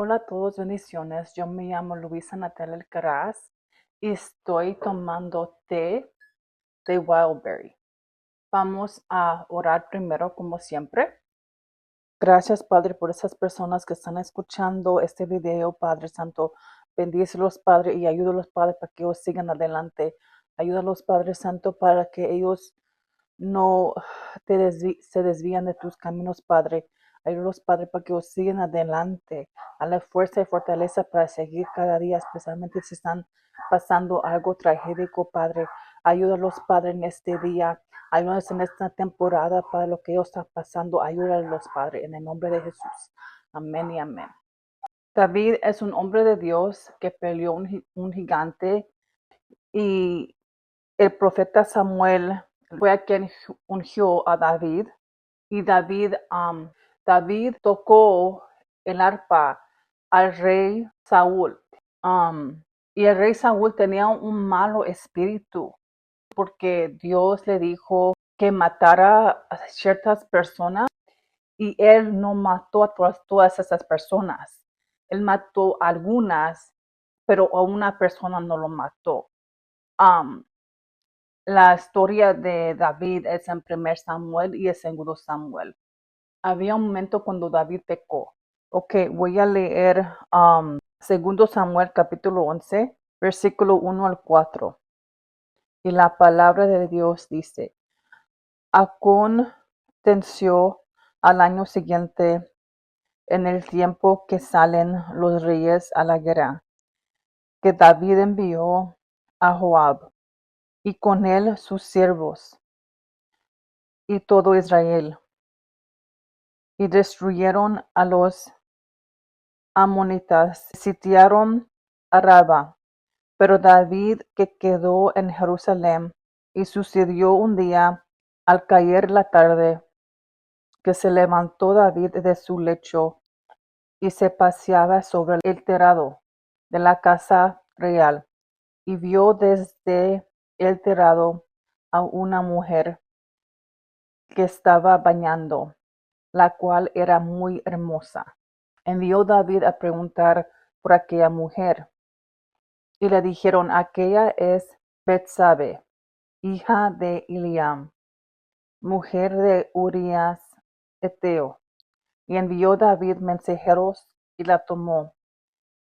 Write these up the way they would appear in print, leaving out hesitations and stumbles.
Hola a todos, bendiciones. Yo me llamo Luisa Natalia Alcaraz y estoy tomando té de Wildberry. Vamos a orar primero, como siempre. Gracias, Padre, por esas personas que están escuchando este video, Padre Santo. Bendícelos, Padre, y ayúdalos, Padre, para que ellos sigan adelante. Ayúdalos, Padre Santo, para que ellos no se desvían de tus caminos, Padre. Ayúdalos, Padre, para que ellos sigan adelante. A la fuerza y fortaleza para seguir cada día, especialmente si están pasando algo tragédico, Padre. Ayúdalos, Padre, en este día. Ayúdalos en esta temporada para lo que ellos están pasando. Ayúdalos, Padre, en el nombre de Jesús. Amén y amén. David es un hombre de Dios que peleó un gigante y el profeta Samuel fue a quien ungió a David y David tocó el arpa al rey Saúl. Y el rey Saúl tenía un malo espíritu porque Dios le dijo que matara a ciertas personas y él no mató a todas esas personas. Él mató a algunas, pero a una persona no lo mató. La historia de David es en 1 Samuel y en 2 Samuel. Había un momento cuando David pecó. Ok, voy a leer 2 Samuel capítulo 11, versículo 1 al 4. Y la palabra de Dios dice, aconteció al año siguiente, en el tiempo que salen los reyes a la guerra, que David envió a Joab y con él sus siervos y todo Israel, y destruyeron a los amonitas, sitiaron a Raba. Pero David que quedó en Jerusalén, y sucedió un día, al caer la tarde, que se levantó David de su lecho, y se paseaba sobre el terrado de la casa real, y vio desde el terrado a una mujer que estaba bañando, la cual era muy hermosa. Envió David a preguntar por aquella mujer, y le dijeron, aquella es Betsabe, hija de Eliam, mujer de Urías Eteo. Y envió David mensajeros y la tomó,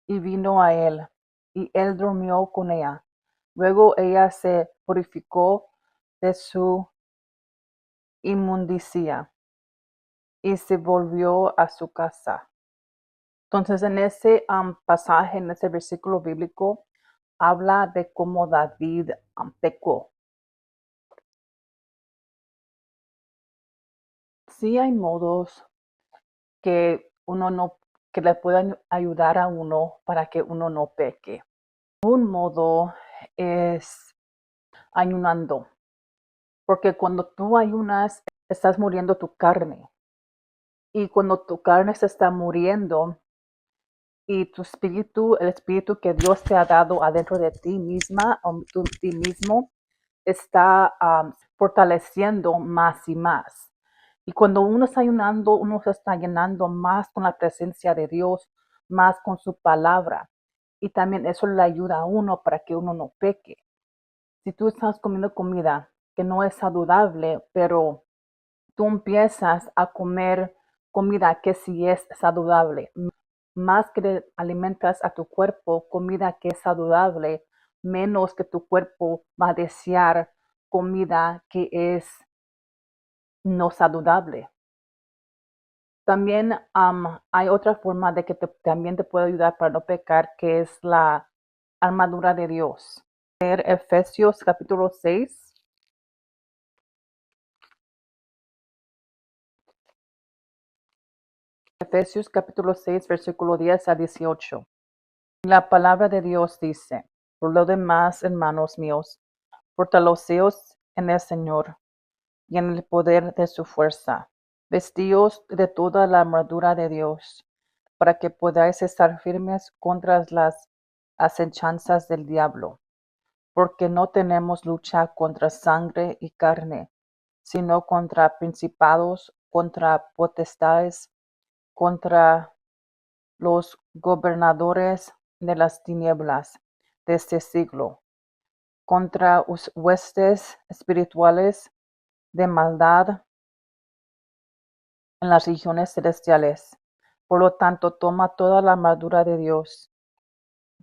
y vino a él, y él durmió con ella. Luego ella se purificó de su inmundicia y se volvió a su casa. Entonces, en ese pasaje, en ese versículo bíblico, habla de cómo David pecó. Sí hay modos que que le puedan ayudar a uno para que uno no peque. Un modo es ayunando, porque cuando tú ayunas, estás muriendo tu carne. Y cuando tu carne se está muriendo y tu espíritu, el espíritu que Dios te ha dado adentro de ti misma o ti mismo, está fortaleciendo más y más. Y cuando uno está ayunando, uno se está llenando más con la presencia de Dios, más con su palabra. Y también eso le ayuda a uno para que uno no peque. Si tú estás comiendo comida que no es saludable, pero tú empiezas a comer comida que sí es saludable, más que le alimentas a tu cuerpo comida que es saludable, menos que tu cuerpo va a desear comida que es no saludable. También hay otra forma de que también te puede ayudar para no pecar, que es la armadura de Dios. Leer Efesios capítulo 6. Efesios capítulo 6, versículo 10 a 18. La palabra de Dios dice, por lo demás, hermanos míos, fortaleceos en el Señor y en el poder de su fuerza. Vestíos de toda la armadura de Dios, para que podáis estar firmes contra las acechanzas del diablo. Porque no tenemos lucha contra sangre y carne, sino contra principados, contra potestades, contra los gobernadores de las tinieblas de este siglo, contra huestes espirituales de maldad en las regiones celestiales. Por lo tanto, toma toda la armadura de Dios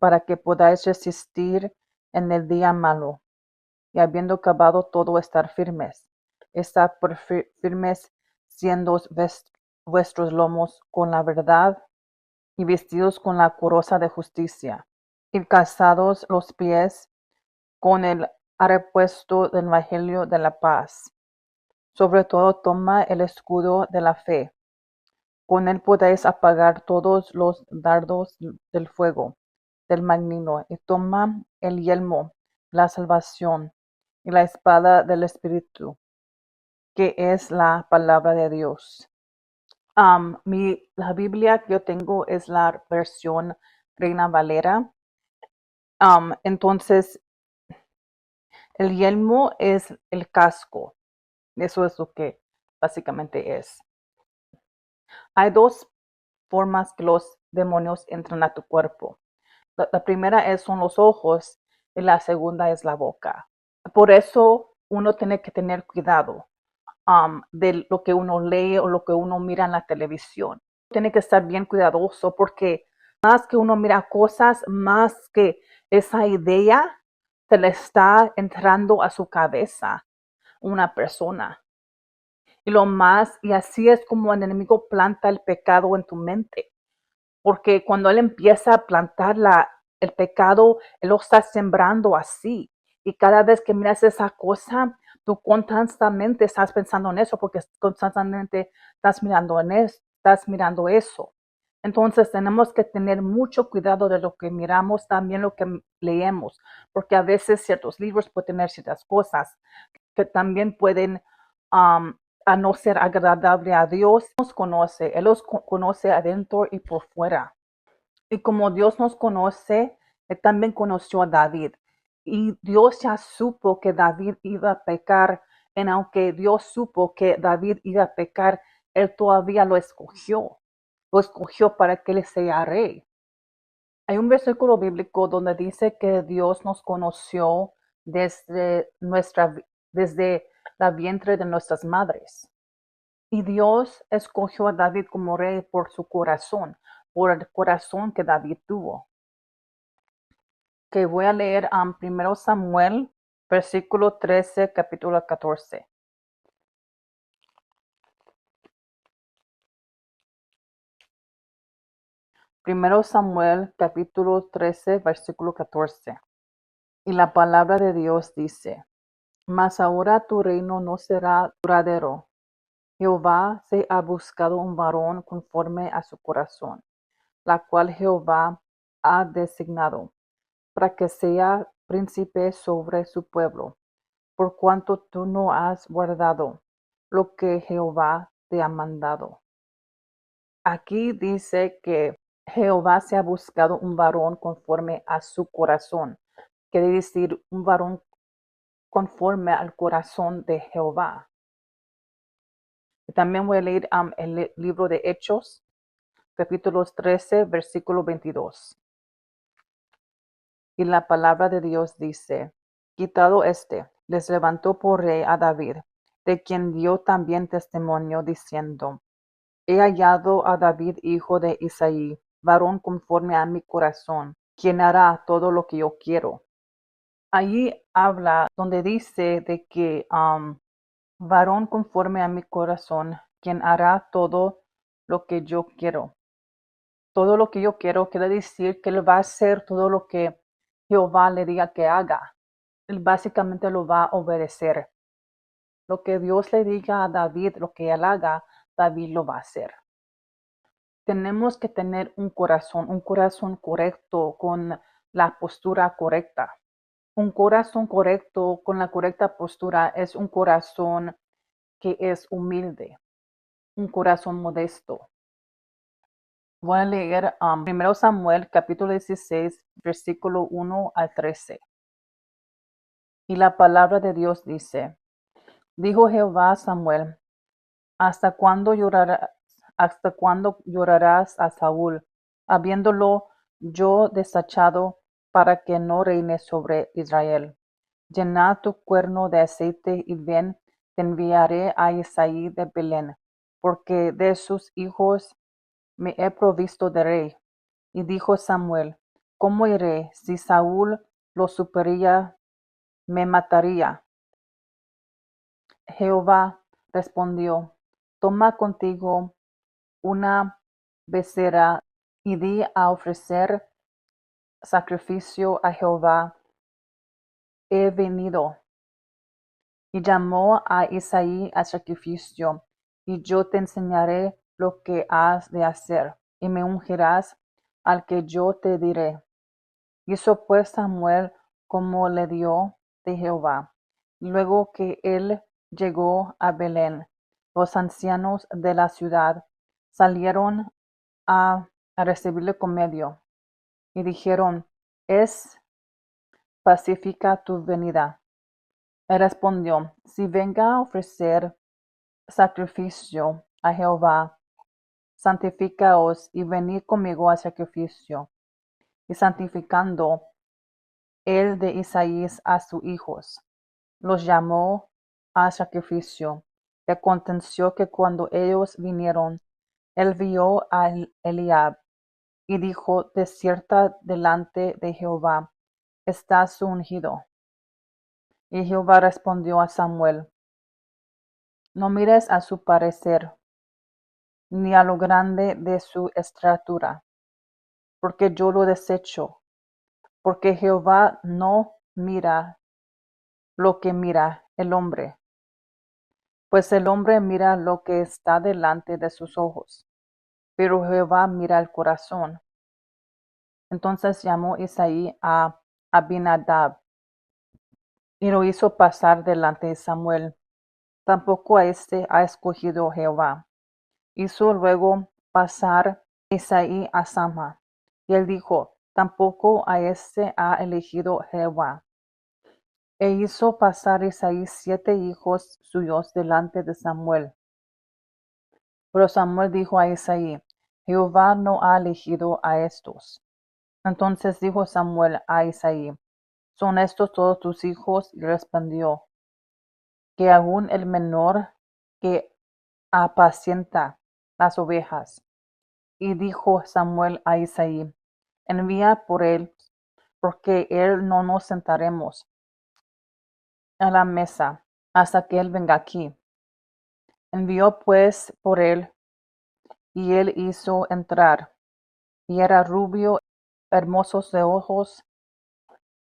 para que podáis resistir en el día malo, y habiendo acabado todo, estar firmes. Estad por firmes, siendo vuestros lomos con la verdad y vestidos con la coraza de justicia, y calzados los pies con el repuesto del evangelio de la paz. Sobre todo toma el escudo de la fe. Con él podéis apagar todos los dardos del fuego del maligno, y toma el yelmo, la salvación, y la espada del Espíritu, que es la palabra de Dios. La Biblia que yo tengo es la versión Reina Valera. Entonces, el yelmo es el casco. Eso es lo que básicamente es. Hay dos formas que los demonios entran a tu cuerpo. La primera son los ojos y la segunda es la boca. Por eso uno tiene que tener cuidado de lo que uno lee o lo que uno mira en la televisión. Tiene que estar bien cuidadoso porque más que uno mira cosas, más que esa idea se le está entrando a su cabeza una persona. Y así es como el enemigo planta el pecado en tu mente. Porque cuando él empieza a plantar el pecado, él lo está sembrando así. Y cada vez que miras esa cosa, tú constantemente estás pensando en eso, porque constantemente estás mirando eso. Entonces tenemos que tener mucho cuidado de lo que miramos, también lo que leemos, porque a veces ciertos libros pueden tener ciertas cosas que también pueden a no ser agradable a Dios. Él los conoce adentro y por fuera. Y como Dios nos conoce, Él también conoció a David. Y Dios ya supo que David iba a pecar. Y aunque Dios supo que David iba a pecar, Él todavía lo escogió. Lo escogió para que Él sea rey. Hay un versículo bíblico donde dice que Dios nos conoció desde la vientre de nuestras madres. Y Dios escogió a David como rey por su corazón, por el corazón que David tuvo. Que voy a leer 1 Samuel, versículo 13, capítulo 14. Primero Samuel, capítulo 13, versículo 14. Y la palabra de Dios dice: Mas ahora tu reino no será duradero. Jehová se ha buscado un varón conforme a su corazón, la cual Jehová ha designado, para que sea príncipe sobre su pueblo, por cuanto tú no has guardado lo que Jehová te ha mandado. Aquí dice que Jehová se ha buscado un varón conforme a su corazón. Quiere decir un varón conforme al corazón de Jehová. Y también voy a leer el libro de Hechos, capítulos 13, versículo 22. Y la palabra de Dios dice: Quitado les levantó por rey a David, de quien dio también testimonio, diciendo: He hallado a David, hijo de Isaí, varón conforme a mi corazón, quien hará todo lo que yo quiero. Allí habla donde dice de que varón conforme a mi corazón, quien hará todo lo que yo quiero. Todo lo que yo quiero quiere decir que él va a hacer todo lo que Jehová le diga que haga. Él básicamente lo va a obedecer. Lo que Dios le diga a David, lo que él haga, David lo va a hacer. Tenemos que tener un corazón correcto, con la postura correcta. Un corazón correcto con la correcta postura es un corazón que es humilde, un corazón modesto. Voy a leer 1 Samuel capítulo 16, versículo 1 al 13. Y la palabra de Dios dice: Dijo Jehová a Samuel: ¿Hasta cuándo llorarás a Saúl habiéndolo yo desechado para que no reine sobre Israel. Llena tu cuerno de aceite y ven, te enviaré a Isaí de Belén, porque de sus hijos me he provisto de rey. Y dijo Samuel, ¿cómo iré? Si Saúl lo superaría, me mataría. Jehová respondió, toma contigo una becerra y di a ofrecer sacrificio a Jehová. He venido. Y llamó a Isaí al sacrificio, y yo te enseñaré lo que has de hacer, y me ungirás al que yo te diré. Hizo pues Samuel como le dio de Jehová. Luego que él llegó a Belén, los ancianos de la ciudad salieron a recibirle con medio, y dijeron, ¿es pacífica tu venida? Él respondió, si venga a ofrecer sacrificio a Jehová, santificaos y venid conmigo al sacrificio. Y santificando él de Isaías a sus hijos, los llamó al sacrificio. Y aconteció que cuando ellos vinieron, él vio a Eliab y dijo, de cierta delante de Jehová está su ungido. Y Jehová respondió a Samuel, no mires a su parecer, ni a lo grande de su estatura, porque yo lo desecho, porque Jehová no mira lo que mira el hombre, pues el hombre mira lo que está delante de sus ojos, pero Jehová mira el corazón. Entonces llamó Isaí a Abinadab y lo hizo pasar delante de Samuel. Tampoco a éste ha escogido Jehová. Hizo luego pasar Isaí a Sama. Y él dijo, tampoco a éste ha elegido Jehová. E hizo pasar Isaí 7 hijos suyos delante de Samuel. Pero Samuel dijo a Isaí, Jehová no ha elegido a estos. Entonces dijo Samuel a Isaí, ¿son estos todos tus hijos? Y respondió, que aún el menor que apacienta las ovejas. Y dijo Samuel a Isaí, envía por él, porque él no nos sentaremos a la mesa hasta que él venga aquí. Envió pues por él, y él hizo entrar, y era rubio, hermoso de ojos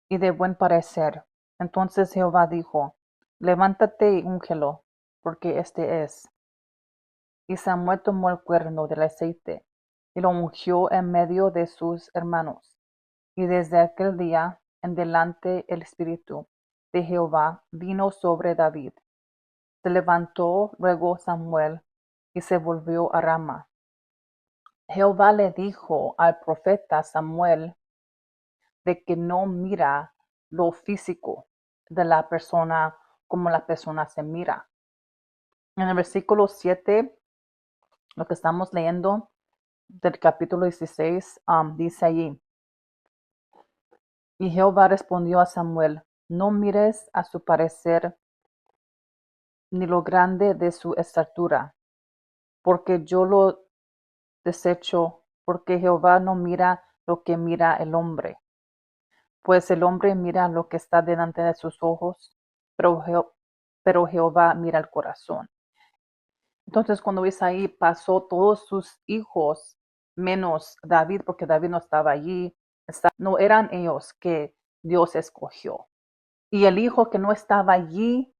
y de buen parecer. Entonces Jehová dijo, levántate y úngelo, porque este es. Y Samuel tomó el cuerno del aceite, y lo ungió en medio de sus hermanos. Y desde aquel día en delante el Espíritu de Jehová vino sobre David. Se levantó luego Samuel y se volvió a Rama. Jehová le dijo al profeta Samuel de que no mira lo físico de la persona como la persona se mira. En el versículo 7, lo que estamos leyendo del capítulo 16, dice allí, y Jehová respondió a Samuel, no mires a su parecer ni lo grande de su estatura, porque yo lo desecho, porque Jehová no mira lo que mira el hombre, pues el hombre mira lo que está delante de sus ojos, pero Jehová mira el corazón. Entonces cuando Isaí pasó todos sus hijos, menos David, porque David no estaba allí, no eran ellos que Dios escogió. Y el hijo que no estaba allí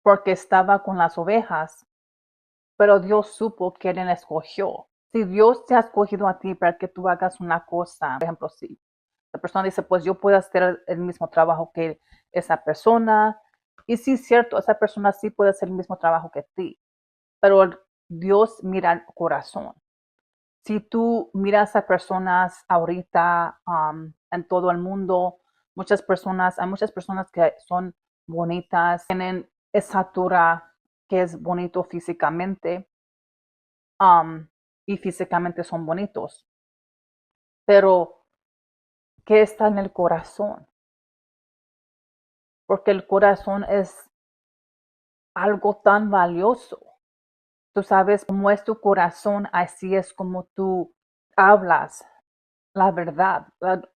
porque estaba con las ovejas, pero Dios supo quién escogió. Si Dios te ha escogido a ti para que tú hagas una cosa, por ejemplo, si la persona dice, pues yo puedo hacer el mismo trabajo que esa persona, y sí es cierto, esa persona sí puede hacer el mismo trabajo que ti, pero Dios mira el corazón. Si tú miras a personas ahorita en todo el mundo, hay muchas personas que son bonitas, tienen estatura que es bonito físicamente, y físicamente son bonitos. Pero, ¿qué está en el corazón? Porque el corazón es algo tan valioso. Tú sabes cómo es tu corazón, así es como tú hablas la verdad.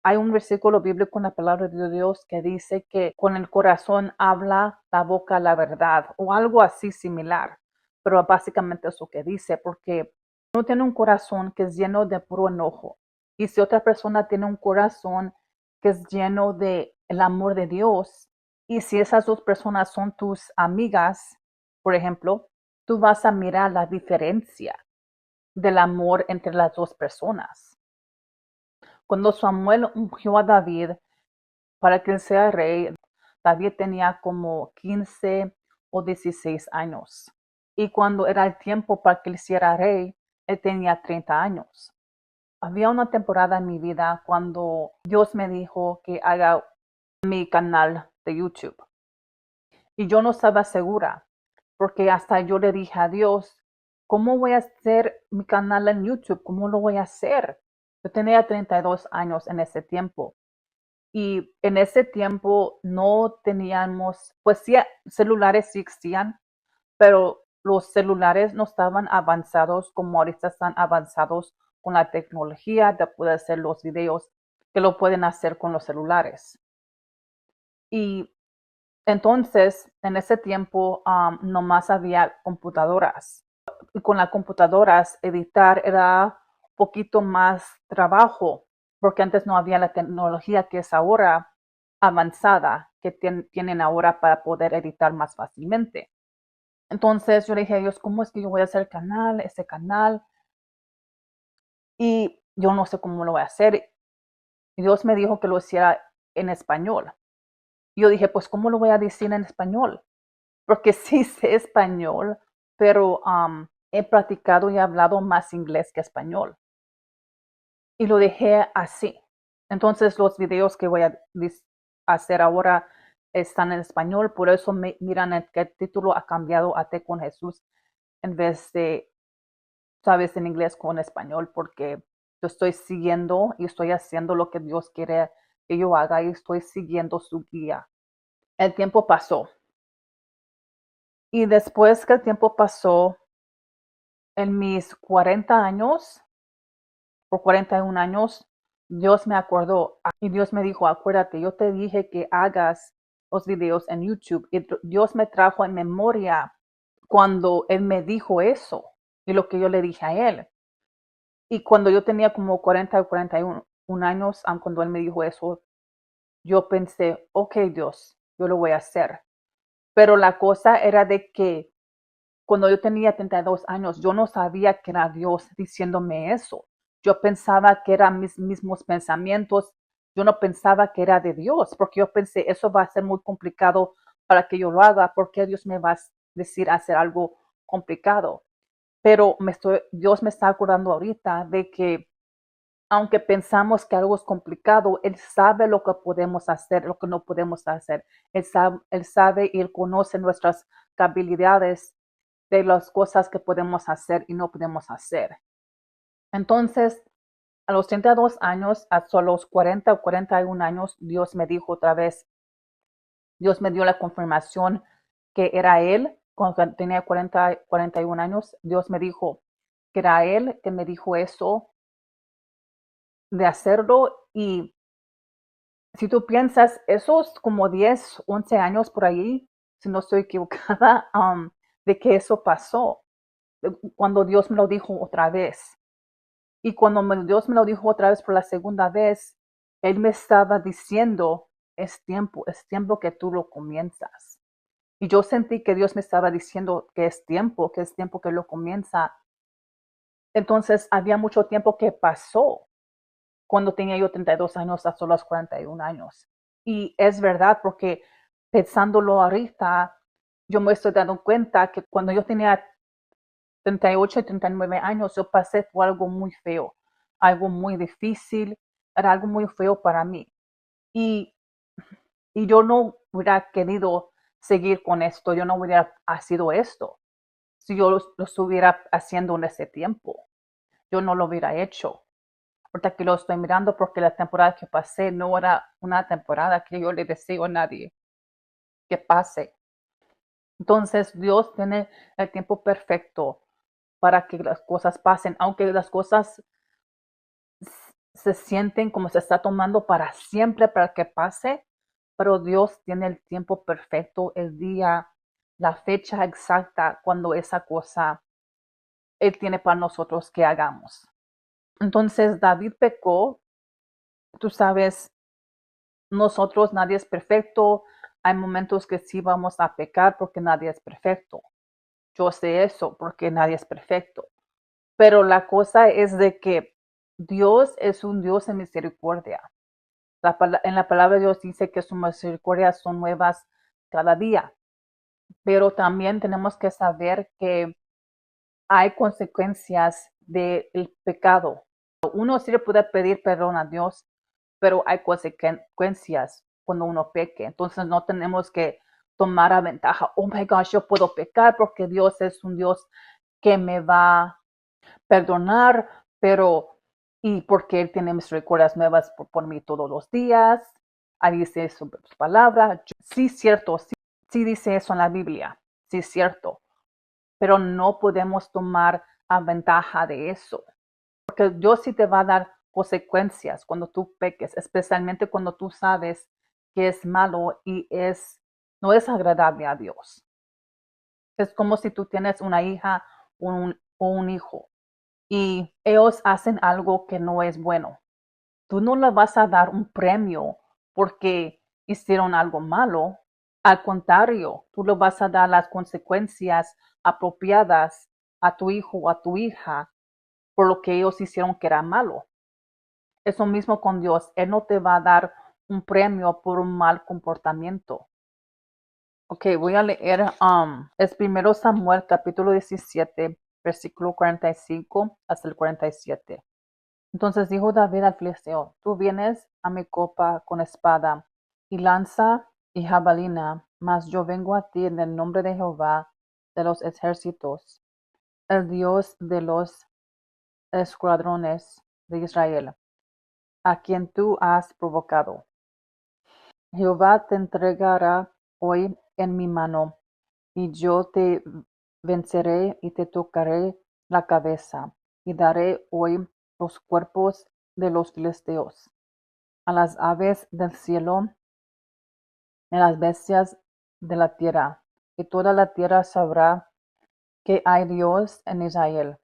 Hay un versículo bíblico en la palabra de Dios que dice que con el corazón habla la boca la verdad o algo así similar. Pero básicamente eso que dice, porque uno tiene un corazón que es lleno de puro enojo. Y si otra persona tiene un corazón que es lleno de el amor de Dios, y si esas dos personas son tus amigas, por ejemplo, tú vas a mirar la diferencia del amor entre las dos personas. Cuando Samuel ungió a David para que él sea rey, David tenía como 15 o 16 años. Y cuando era el tiempo para que él hiciera rey, él tenía 30 años. Había una temporada en mi vida cuando Dios me dijo que haga mi canal de YouTube. Y yo no estaba segura, porque hasta yo le dije a Dios, ¿cómo voy a hacer mi canal en YouTube? ¿Cómo lo voy a hacer? Yo tenía 32 años en ese tiempo. Y en ese tiempo no teníamos, pues sí, celulares sí existían, pero los celulares no estaban avanzados como ahorita están avanzados con la tecnología de poder hacer los videos que lo pueden hacer con los celulares. Y entonces, en ese tiempo, nomás había computadoras. Y con las computadoras, editar era un poquito más trabajo, porque antes no había la tecnología que es ahora avanzada, que tienen ahora para poder editar más fácilmente. Entonces yo le dije a ellos, ¿cómo es que yo voy a hacer el canal, ese canal? Y yo no sé cómo lo voy a hacer. Y Dios me dijo que lo hiciera en español. Y yo dije, pues, ¿cómo lo voy a decir en español? Porque sí sé español, pero he practicado y hablado más inglés que español. Y lo dejé así. Entonces los videos que voy a hacer ahora están en español, por eso miran que el título ha cambiado a Te con Jesús en vez de, sabes, en inglés con español, porque yo estoy siguiendo y estoy haciendo lo que Dios quiere que yo haga y estoy siguiendo su guía. El tiempo pasó y después que el tiempo pasó, en mis 40 años, por 41 años, Dios me acordó y Dios me dijo, acuérdate, yo te dije que hagas los videos en YouTube. Y Dios me trajo en memoria cuando Él me dijo eso y lo que yo le dije a Él. Y cuando yo tenía como 40 o 41 años, cuando Él me dijo eso, yo pensé, ok, Dios, yo lo voy a hacer. Pero la cosa era de que cuando yo tenía 32 años, yo no sabía que era Dios diciéndome eso. Yo pensaba que eran mis mismos pensamientos. Yo no pensaba que era de Dios, porque yo pensé, eso va a ser muy complicado para que yo lo haga, porque Dios me va a decir hacer algo complicado. Pero Dios me está acordando ahorita de que aunque pensamos que algo es complicado, Él sabe lo que podemos hacer, lo que no podemos hacer. Él sabe y Él conoce nuestras habilidades de las cosas que podemos hacer y no podemos hacer. Entonces, a los 32 años, hasta los 40 o 41 años, Dios me dijo otra vez, Dios me dio la confirmación que era Él, cuando tenía 41 años, Dios me dijo que era Él que me dijo eso de hacerlo. Y si tú piensas, esos como 10, 11 años por ahí, si no estoy equivocada, de que eso pasó, cuando Dios me lo dijo otra vez. Y cuando Dios me lo dijo otra vez por la segunda vez, Él me estaba diciendo, es tiempo que tú lo comienzas. Y yo sentí que Dios me estaba diciendo que es tiempo que lo comienza. Entonces había mucho tiempo que pasó cuando tenía yo 32 años hasta los 41 años. Y es verdad porque pensándolo ahorita, yo me estoy dando cuenta que cuando yo tenía 38 y 39 años, yo pasé por algo muy feo, algo muy difícil, era algo muy feo para mí. Y, y yo no hubiera querido seguir con esto, yo no hubiera sido esto si yo lo estuviera haciendo en ese tiempo. Yo no lo hubiera hecho. Ahorita que lo estoy mirando porque la temporada que pasé no era una temporada que yo le deseo a nadie que pase. Entonces Dios tiene el tiempo perfecto para que las cosas pasen, aunque las cosas se sienten como se está tomando para siempre para que pase, pero Dios tiene el tiempo perfecto, el día, la fecha exacta cuando esa cosa Él tiene para nosotros que hagamos. Entonces David pecó, tú sabes, nosotros nadie es perfecto, hay momentos que sí vamos a pecar porque nadie es perfecto. Yo sé eso porque nadie es perfecto. Pero la cosa es de que Dios es un Dios de misericordia. En la palabra de Dios dice que sus misericordias son nuevas cada día. Pero también tenemos que saber que hay consecuencias del pecado. Uno sí le puede pedir perdón a Dios, pero hay consecuencias cuando uno peque. Entonces no tenemos que tomar a ventaja. Oh my gosh, yo puedo pecar porque Dios es un Dios que me va a perdonar, pero y porque Él tiene misericordias nuevas por mí todos los días. Ahí dice su palabra. Sí, cierto, sí, sí dice eso en la Biblia. Sí, cierto. Pero no podemos tomar a ventaja de eso. Porque Dios sí te va a dar consecuencias cuando tú peques, especialmente cuando tú sabes que es malo y no es agradable a Dios. Es como si tú tienes una hija o un hijo y ellos hacen algo que no es bueno. Tú no le vas a dar un premio porque hicieron algo malo. Al contrario, tú le vas a dar las consecuencias apropiadas a tu hijo o a tu hija por lo que ellos hicieron que era malo. Eso mismo con Dios. Él no te va a dar un premio por un mal comportamiento. Ok, voy a leer, es 1 Samuel capítulo 17, versículo 45 hasta el 47. Entonces dijo David al filisteo, tú vienes a mi copa con espada y lanza y jabalina, mas yo vengo a ti en el nombre de Jehová de los ejércitos, el Dios de los escuadrones de Israel, a quien tú has provocado. Jehová te entregará hoy en mi mano, y yo te venceré y te tocaré la cabeza, y daré hoy los cuerpos de los filisteos a las aves del cielo y a las bestias de la tierra, y toda la tierra sabrá que hay Dios en Israel,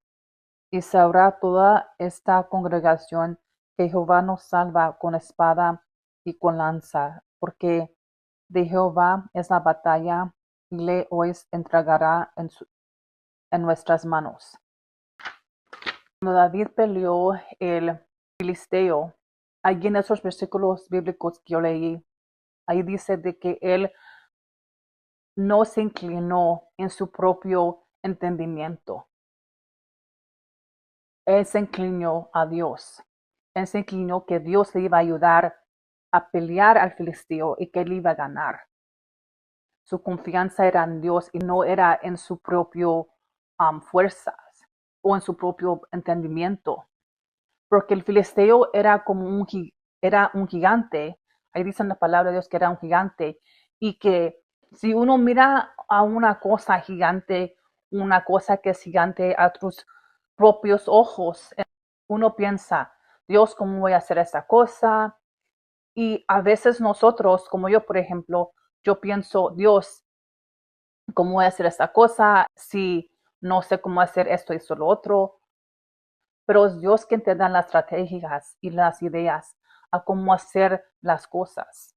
y sabrá toda esta congregación que Jehová nos salva con espada y con lanza, porque de Jehová es la batalla, y le os entregará en nuestras manos. Cuando David peleó el filisteo, allí en esos versículos bíblicos que yo leí, ahí dice de que él no se inclinó en su propio entendimiento. Él se inclinó a Dios. Él se inclinó que Dios le iba a ayudar a pelear al filisteo y que él iba a ganar. Su confianza era en Dios y no era en su propio fuerzas o en su propio entendimiento. Porque el filisteo era como era un gigante. Ahí dice en la palabra de Dios que era un gigante y que si uno mira a una cosa gigante, una cosa que es gigante a tus propios ojos, uno piensa, Dios, ¿cómo voy a hacer esta cosa? Y a veces nosotros, como yo, por ejemplo, yo pienso, Dios, ¿cómo voy a hacer esta cosa? Si no sé cómo hacer esto y esto lo otro. Pero es Dios quien te da las estrategias y las ideas a cómo hacer las cosas.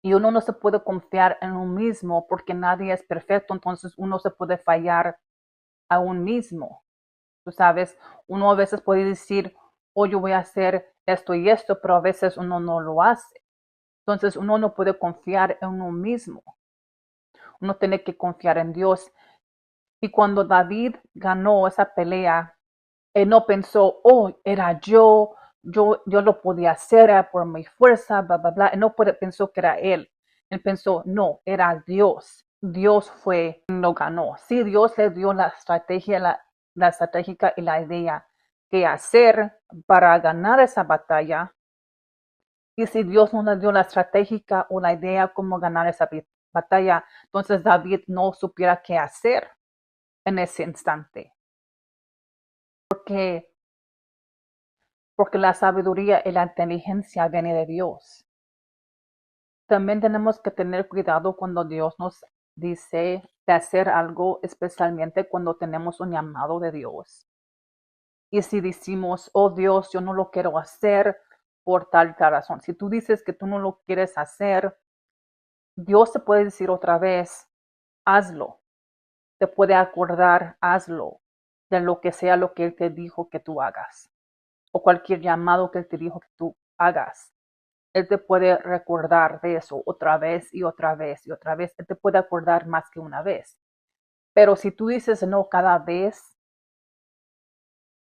Y uno no se puede confiar en uno mismo porque nadie es perfecto, entonces uno se puede fallar a uno mismo. Tú sabes, uno a veces puede decir, oh, yo voy a hacer esto y esto, pero a veces uno no lo hace. Entonces uno no puede confiar en uno mismo. Uno tiene que confiar en Dios. Y cuando David ganó esa pelea, él no pensó, oh, era yo lo podía hacer era por mi fuerza, bla, bla, bla. Él no pensó que era él. Él pensó, no, era Dios. Dios fue quien lo ganó. Sí, Dios le dio la estrategia, la estratégica y la idea, qué hacer para ganar esa batalla. Y si Dios no le dio la estratégica o la idea cómo ganar esa batalla, entonces David no supiera qué hacer en ese instante. Porque, porque la sabiduría y la inteligencia viene de Dios. También tenemos que tener cuidado cuando Dios nos dice de hacer algo, especialmente cuando tenemos un llamado de Dios. Y si decimos, oh Dios, yo no lo quiero hacer por tal razón. Si tú dices que tú no lo quieres hacer, Dios te puede decir otra vez, hazlo. Te puede acordar, hazlo, de lo que sea lo que Él te dijo que tú hagas. O cualquier llamado que Él te dijo que tú hagas. Él te puede recordar de eso otra vez y otra vez y otra vez. Él te puede acordar más que una vez. Pero si tú dices no cada vez,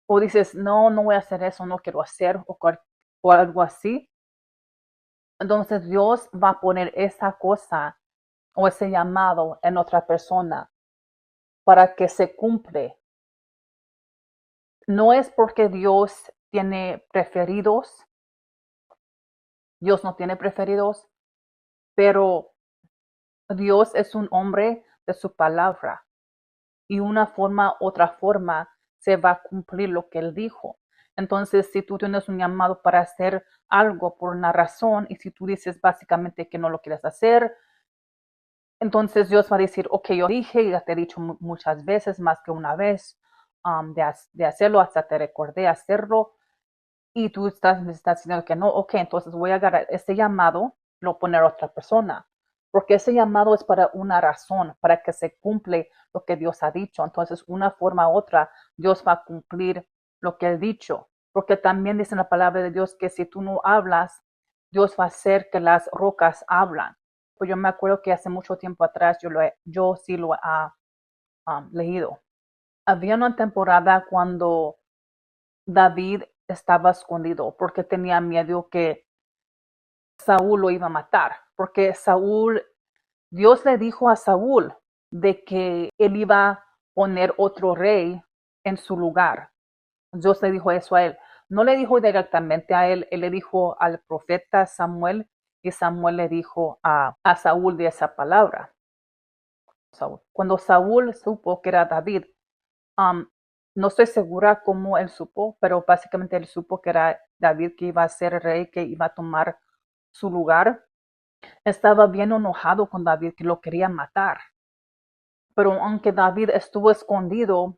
o dices no, no voy a hacer eso, no quiero hacer, o algo así, entonces Dios va a poner esa cosa o ese llamado en otra persona para que se cumple. No es porque Dios tiene preferidos, Dios no tiene preferidos, pero Dios es un hombre de su palabra y una forma, otra forma, se va a cumplir lo que Él dijo. Entonces, si tú tienes un llamado para hacer algo por una razón y si tú dices básicamente que no lo quieres hacer, entonces Dios va a decir, ok, yo dije, ya te he dicho muchas veces, más que una vez, de hacerlo, hasta te recordé hacerlo, y tú estás diciendo que no, ok, entonces voy a agarrar este llamado, lo poner a otra persona, porque ese llamado es para una razón, para que se cumple lo que Dios ha dicho. Entonces, una forma u otra, Dios va a cumplir lo que Él ha dicho, porque también dice en la palabra de Dios que si tú no hablas, Dios va a hacer que las rocas hablan. Pues yo me acuerdo que hace mucho tiempo atrás yo sí lo he leído. Había una temporada cuando David estaba escondido porque tenía miedo que Saúl lo iba a matar, porque Dios le dijo a Saúl de que él iba a poner otro rey en su lugar. Dios le dijo eso a él. No le dijo directamente a él, él le dijo al profeta Samuel y Samuel le dijo a Saúl de esa palabra. Cuando Saúl supo que era David, um, no estoy segura cómo él supo, pero básicamente él supo que era David que iba a ser rey, que iba a tomar su lugar. Estaba bien enojado con David, que lo quería matar. Pero aunque David estuvo escondido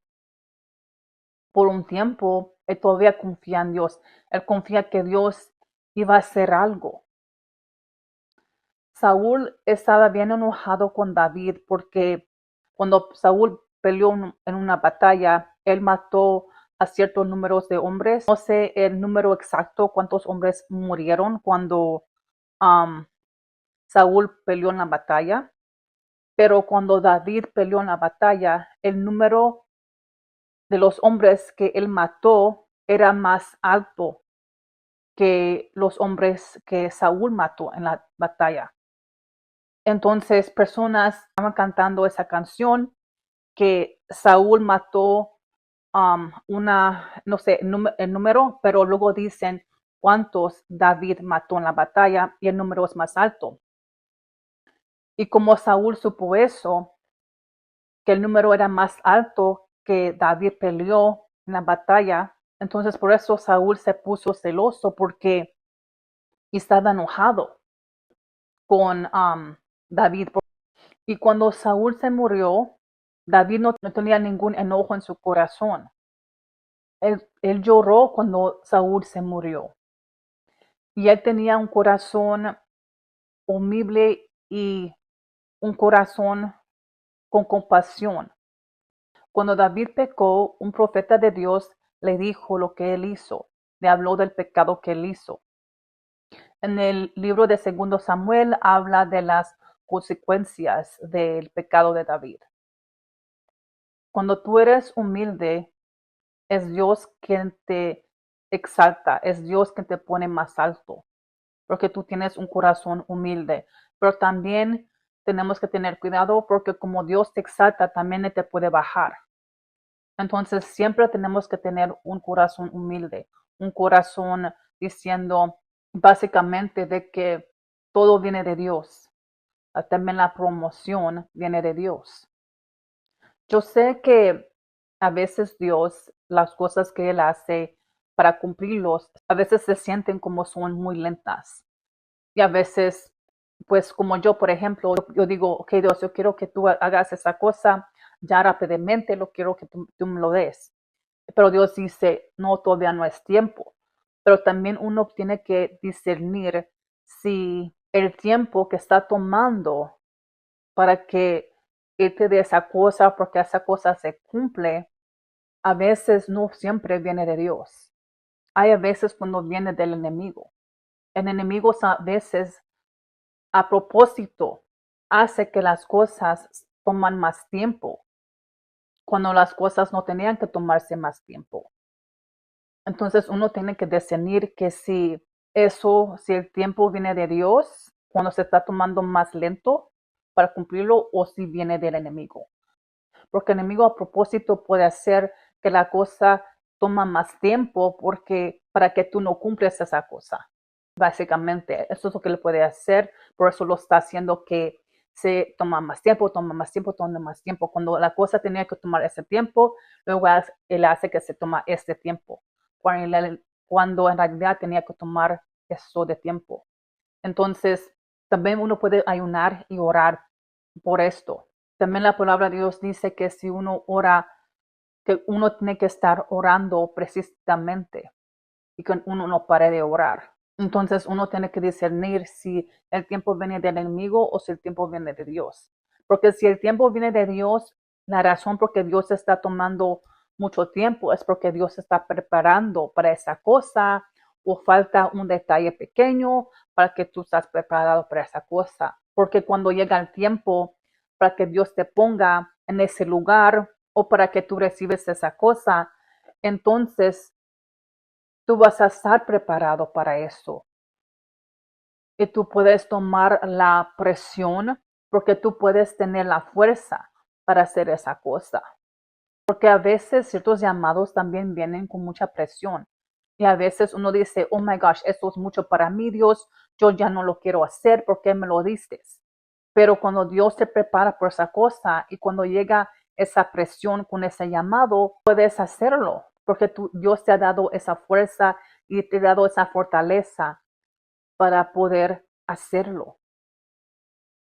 por un tiempo, él todavía confía en Dios. Él confía que Dios iba a hacer algo. Saúl estaba bien enojado con David porque cuando Saúl peleó en una batalla, él mató a ciertos números de hombres. No sé el número exacto cuántos hombres murieron cuando um, Saúl peleó en la batalla, pero cuando David peleó en la batalla, el número de los hombres que él mató era más alto que los hombres que Saúl mató en la batalla. Entonces, personas estaban cantando esa canción que Saúl mató no sé, el número, pero luego dicen cuántos David mató en la batalla y el número es más alto. Y como Saúl supo eso, que el número era más alto que David peleó en la batalla, entonces por eso Saúl se puso celoso porque estaba enojado con David. Y cuando Saúl se murió, David no tenía ningún enojo en su corazón. Él lloró cuando Saúl se murió. Y él tenía un corazón humilde y un corazón con compasión. Cuando David pecó, un profeta de Dios le dijo lo que él hizo, le habló del pecado que él hizo. En el libro de Segundo Samuel habla de las consecuencias del pecado de David. Cuando tú eres humilde, es Dios quien te exalta, es Dios quien te pone más alto, porque tú tienes un corazón humilde. Pero también tenemos que tener cuidado porque como Dios te exalta, también te puede bajar. Entonces siempre tenemos que tener un corazón humilde, un corazón diciendo básicamente de que todo viene de Dios. También la promoción viene de Dios. Yo sé que a veces Dios, las cosas que Él hace para cumplirlos, a veces se sienten como son muy lentas. Y a veces, pues como yo, por ejemplo, yo digo, ok Dios, yo quiero que tú hagas esa cosa ya rápidamente, lo quiero que tú me lo des. Pero Dios dice, no, todavía no es tiempo. Pero también uno tiene que discernir si el tiempo que está tomando para que Él te dé esa cosa, porque esa cosa se cumple, a veces no siempre viene de Dios. Hay a veces cuando viene del enemigo. El enemigo a veces a propósito hace que las cosas toman más tiempo, cuando las cosas no tenían que tomarse más tiempo. Entonces uno tiene que discernir que si el tiempo viene de Dios, cuando se está tomando más lento para cumplirlo, o si viene del enemigo. Porque el enemigo a propósito puede hacer que la cosa toma más tiempo porque para que tú no cumples esa cosa. Básicamente, eso es lo que le puede hacer, por eso lo está haciendo que se toma más tiempo, toma más tiempo, toma más tiempo. Cuando la cosa tenía que tomar ese tiempo, luego él hace que se toma este tiempo, cuando en realidad tenía que tomar eso de tiempo. Entonces, también uno puede ayunar y orar por esto. También la palabra de Dios dice que si uno ora, que uno tiene que estar orando precisamente y que uno no pare de orar. Entonces uno tiene que discernir si el tiempo viene del enemigo o si el tiempo viene de Dios. Porque si el tiempo viene de Dios, la razón por que Dios está tomando mucho tiempo es porque Dios está preparando para esa cosa o falta un detalle pequeño para que tú estás preparado para esa cosa. Porque cuando llega el tiempo para que Dios te ponga en ese lugar o para que tú recibes esa cosa, entonces tú vas a estar preparado para eso. Y tú puedes tomar la presión porque tú puedes tener la fuerza para hacer esa cosa. Porque a veces ciertos llamados también vienen con mucha presión. Y a veces uno dice, oh my gosh, esto es mucho para mí, Dios, yo ya no lo quiero hacer, ¿por qué me lo dices? Pero cuando Dios te prepara por esa cosa y cuando llega esa presión con ese llamado, puedes hacerlo, porque Dios te ha dado esa fuerza y te ha dado esa fortaleza para poder hacerlo.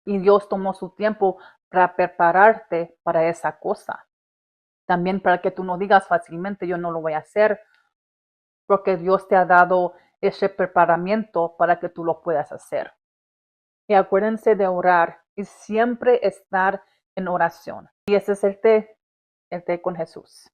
Y Dios tomó su tiempo para prepararte para esa cosa. También para que tú no digas fácilmente, yo no lo voy a hacer, porque Dios te ha dado ese preparamiento para que tú lo puedas hacer. Y acuérdense de orar y siempre estar en oración. Y ese es el té con Jesús.